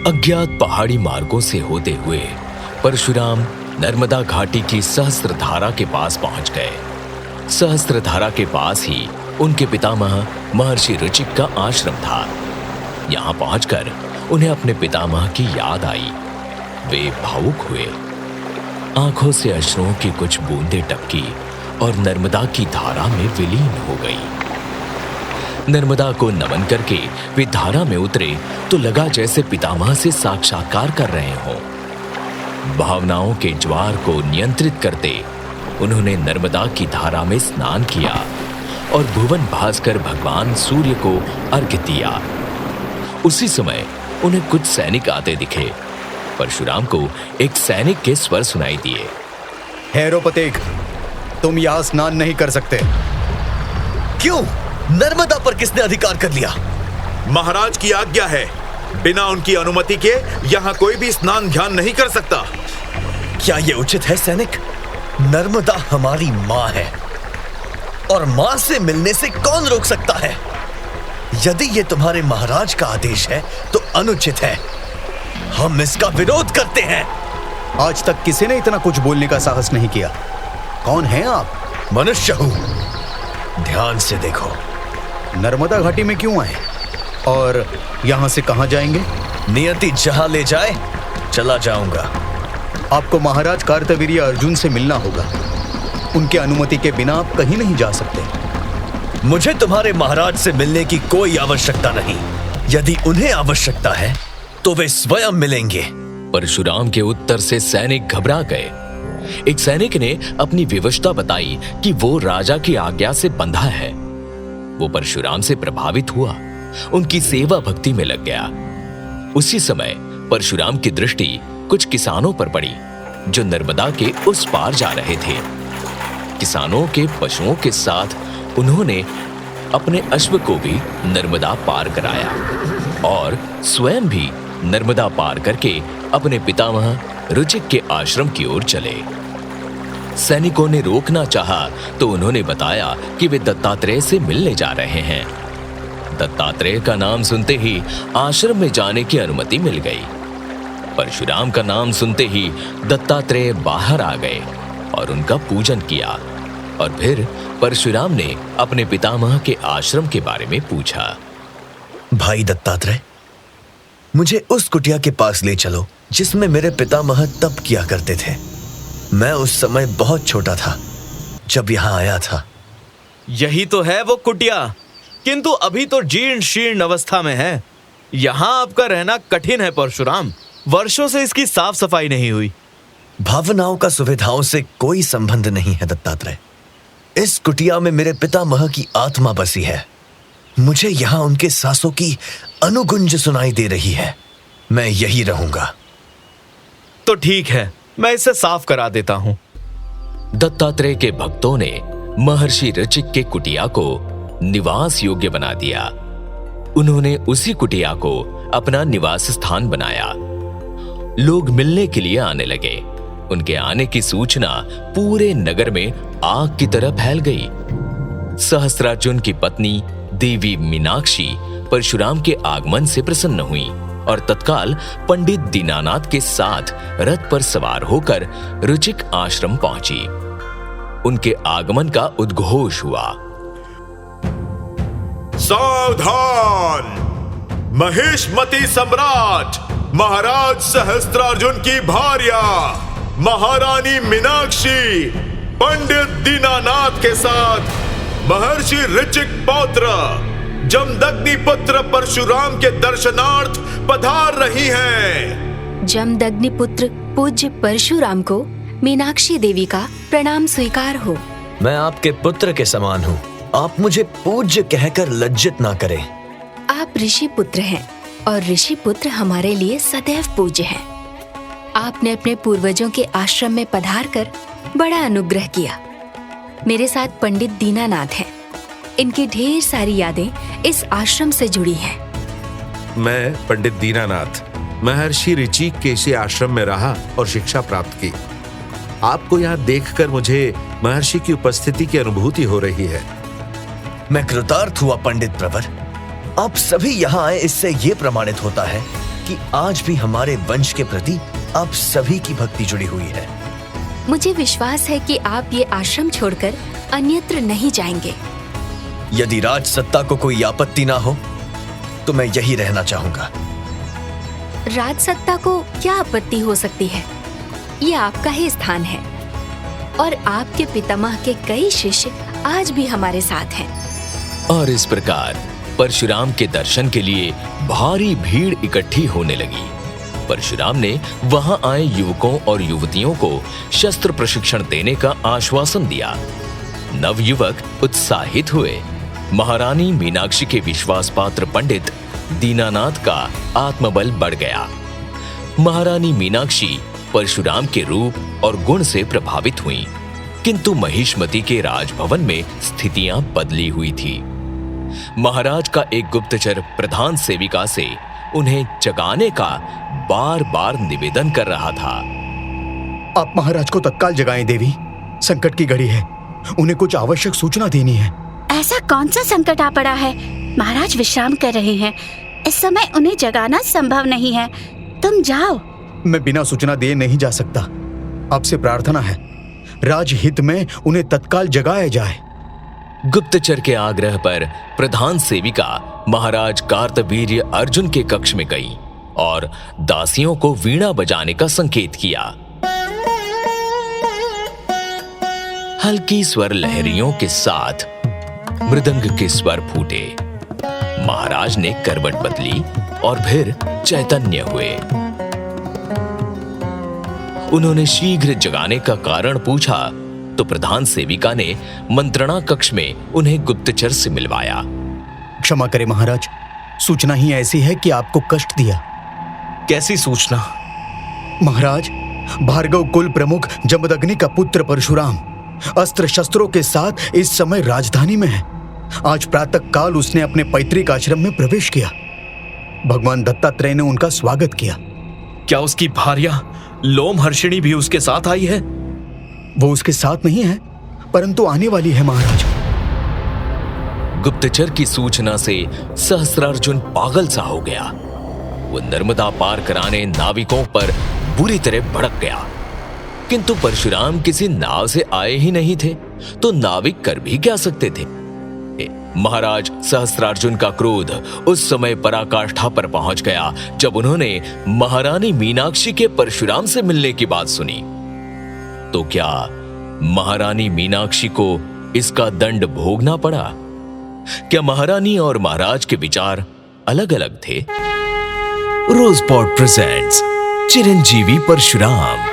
अज्ञात पहाड़ी मार्गों से होते हुए परशुराम नर्मदा घाटी की सहस्त्रधारा के पास पहुंच गए। सहस्त्रधारा के पास ही उनके पितामह महर्षि ऋचिक का आश्रम था। यहां पहुंचकर उन्हें अपने पितामह की याद आई। वे भावुक हुए। आंखों से अश्रुओं की कुछ बूंदें टपकी और नर्मदा की धारा में विलीन हो गई। नर्मदा को नमन करके वे धारा में उतरे तो लगा जैसे पितामह से साक्षात्कार कर रहे हों। भावनाओं के ज्वार को नियंत्रित करते उन्होंने नर्मदा की धारा में स्नान किया और भुवन भास्कर भगवान सूर्य को अर्घ्य दिया। उसी समय उन्हें कुछ सैनिक आते दिखे। परशुराम को एक सैनिक के स्वर सुनाई दिए। हैरोपतेक, तुम यहां स्नान नहीं कर सकते। क्यों? नर्मदा पर किसने अधिकार कर लिया? महाराज की आज्ञा है, बिना उनकी अनुमति के यहाँ कोई भी स्नान ध्यान नहीं कर सकता। क्या यह उचित है सैनिक? नर्मदा हमारी माँ है और माँ से मिलने से कौन रोक सकता है? यदि यह तुम्हारे महाराज का आदेश है तो अनुचित है। हम इसका विरोध करते हैं। आज तक किसी ने इतना कुछ बोलने का साहस नहीं किया। कौन हैं आप? मनुष्य हूं। ध्यान से देखो। नर्मदा घाटी में क्यों आए और यहां से कहां जाएंगे? नियति जहां ले जाए चला जाऊंगा। आपको महाराज कार्तवीर्य अर्जुन से मिलना होगा। उनके अनुमति के बिना आप कहीं नहीं जा सकते। मुझे तुम्हारे महाराज से मिलने की कोई आवश्यकता नहीं। यदि उन्हें आवश्यकता है तो वे स्वयं मिलेंगे। परशुराम के उत्तर से सैनिक घबरा गए। एक सैनिक ने अपनी विवशता बताई कि वो राजा की आज्ञा से बंधा है। वो परशुराम से प्रभावित हुआ, उनकी सेवा भक्ति में लग गया। उसी समय परशुराम की दृष्टि कुछ किसानों पर पड़ी जो नर्मदा के उस पार जा रहे थे। किसानों के पशुओं के साथ उन्होंने अपने अश्व को भी नर्मदा पार कराया और स्वयं भी नर्मदा पार करके अपने पितामह ऋचिक के आश्रम की ओर चले। सैनिकों ने रोकना चाहा तो उन्होंने बताया कि वे दत्तात्रेय से मिलने जा रहे हैं। दत्तात्रेय का नाम सुनते ही आश्रम में जाने की अनुमति मिल गई। परशुराम का नाम सुनते ही दत्तात्रेय बाहर आ गए और उनका पूजन किया और फिर परशुराम ने अपने पितामह के आश्रम के बारे में पूछा। भाई दत्तात्रेय, मुझे उस कुटिया के पास ले चलो जिसमें मेरे पितामह तप किया करते थे। मैं उस समय बहुत छोटा था जब यहाँ आया था। यही तो है वो कुटिया, किंतु अभी तो जीर्ण शीर्ण अवस्था में है। यहाँ आपका रहना कठिन है परशुराम। वर्षों से इसकी साफ सफाई नहीं हुई। भावनाओं का सुविधाओं से कोई संबंध नहीं है दत्तात्रेय। इस कुटिया में मेरे पितामह की आत्मा बसी है। मुझे यहाँ उनके सांसों की अनुगुंज सुनाई दे रही है। मैं यही रहूंगा। तो ठीक है, मैं इसे साफ करा देता हूं। दत्तात्रेय के भक्तों ने महर्षि ऋचिक के कुटिया को निवास योग्य बना दिया। उन्होंने उसी कुटिया को अपना निवास स्थान बनाया। लोग मिलने के लिए आने लगे। उनके आने की सूचना पूरे नगर में आग की तरह फैल गई। सहस्त्रार्जुन की पत्नी देवी मीनाक्षी परशुराम के आगमन से प्रसन्न हुई और तत्काल पंडित दीनानाथ के साथ रथ पर सवार होकर ऋचिक आश्रम पहुंची। उनके आगमन का उद्घोष हुआ। सावधान! महेशमती सम्राट महाराज सहस्त्रार्जुन की भार्या महारानी मीनाक्षी पंडित दीनानाथ के साथ महर्षि ऋचिक पौत्र जमदग्नि पुत्र परशुराम के दर्शनार्थ पधार रही हैं। जमदग्नि पुत्र पूज्य परशुराम को मीनाक्षी देवी का प्रणाम स्वीकार हो। मैं आपके पुत्र के समान हूँ। आप मुझे पूज्य कहकर लज्जित ना करें। आप ऋषि पुत्र हैं और ऋषि पुत्र हमारे लिए सदैव पूज्य हैं। आपने अपने पूर्वजों के आश्रम में पधार कर बड़ा अनुग्रह किया। मेरे साथ पंडित दीनानाथ हैं। इनकी ढेर सारी यादें इस आश्रम से जुड़ी हैं। मैं पंडित दीनानाथ महर्षि ऋचिक के इसी आश्रम में रहा और शिक्षा प्राप्त की। आपको यहाँ देखकर मुझे महर्षि की उपस्थिति की अनुभूति हो रही है। मैं कृतार्थ हुआ पंडित प्रवर। आप सभी यहाँ आए इससे ये प्रमाणित होता है कि आज भी हमारे वंश के प्रति आप सभी की भक्ति जुड़ी हुई है। मुझे विश्वास है कि आप ये आश्रम छोड़कर अन्यत्र नहीं जाएंगे। यदि राज सत्ता को कोई आपत्ति ना हो तो मैं यही रहना चाहूंगा। राज सत्ता को क्या आपत्ति हो सकती है? ये आपका ही स्थान है और आपके पितामह के कई शिष्य आज भी हमारे साथ हैं। और इस प्रकार परशुराम के दर्शन के लिए भारी भीड़ इकट्ठी होने लगी। परशुराम ने वहां आए युवकों और युवतियों को शस्त्र प्रशिक्षण देने का आश्वासन दिया। नवयुवक उत्साहित हुए। महारानी मीनाक्षी के विश्वास पात्र पंडित दीनानाथ का आत्मबल बढ़ गया। महारानी मीनाक्षी परशुराम के रूप और गुण से प्रभावित हुई, किंतु महिष्मति के राजभवन में स्थितियां बदली हुई थी। महाराज का एक गुप्तचर प्रधान सेविका से उन्हें जगाने का बार बार निवेदन कर रहा था। आप महाराज को तत्काल जगाएं देवी, संकट की घड़ी है, उन्हें कुछ आवश्यक सूचना देनी है। ऐसा कौन सा संकट आ पड़ा है? महाराज विश्राम कर रहे हैं, इस समय उन्हें जगाना संभव नहीं है। तुम जाओ। मैं बिना सूचना दिए नहीं जा सकता। आपसे प्रार्थना है, राजहित में उन्हें तत्काल जगाया जाए। गुप्तचर के आग्रह पर प्रधान सेविका महाराज कार्तवीर्य अर्जुन के कक्ष में गई और दासियों को वीणा बजाने का संकेत किया। हल्की स्वर लहरियों के साथ मृदंग के स्वर फूटे। महाराज ने करवट बदली और फिर चैतन्य हुए। उन्होंने शीघ्र जगाने का कारण पूछा तो प्रधान सेविका ने मंत्रणा कक्ष में उन्हें गुप्तचर से मिलवाया। क्षमा करें महाराज, सूचना ही ऐसी है कि आपको कष्ट दिया। कैसी सूचना? महाराज, भार्गव कुल प्रमुख जमदग्नि का पुत्र परशुराम अस्त्र शस्त्रों के साथ इस समय राजधानी में है। आज प्रातः काल उसने अपने पैतृक आश्रम में प्रवेश किया। भगवान दत्तात्रेय ने उनका स्वागत किया। क्या उसकी भार्या लोमहर्षिणी भी उसके साथ आई है? वो उसके साथ नहीं है, परंतु आने वाली है महाराज। गुप्तचर की सूचना से सहस्त्रार्जुन पागल सा हो गया। वो नर्मदा पार कराने नाविकों पर बुरी तरह भड़क गया, किंतु परशुराम किसी नाव से आए ही नहीं थे, तो नाविक कर भी क्या सकते थे। महाराज सहस्त्रार्जुन का क्रोध उस समय पराकाष्ठा पर पहुंच गया जब उन्होंने महारानी मीनाक्षी के परशुराम से मिलने की बात सुनी। तो क्या महारानी मीनाक्षी को इसका दंड भोगना पड़ा? क्या महारानी और महाराज के विचार अलग अलग थे? रोजपॉट प्रेजेंट्स चिरंजीवी परशुराम।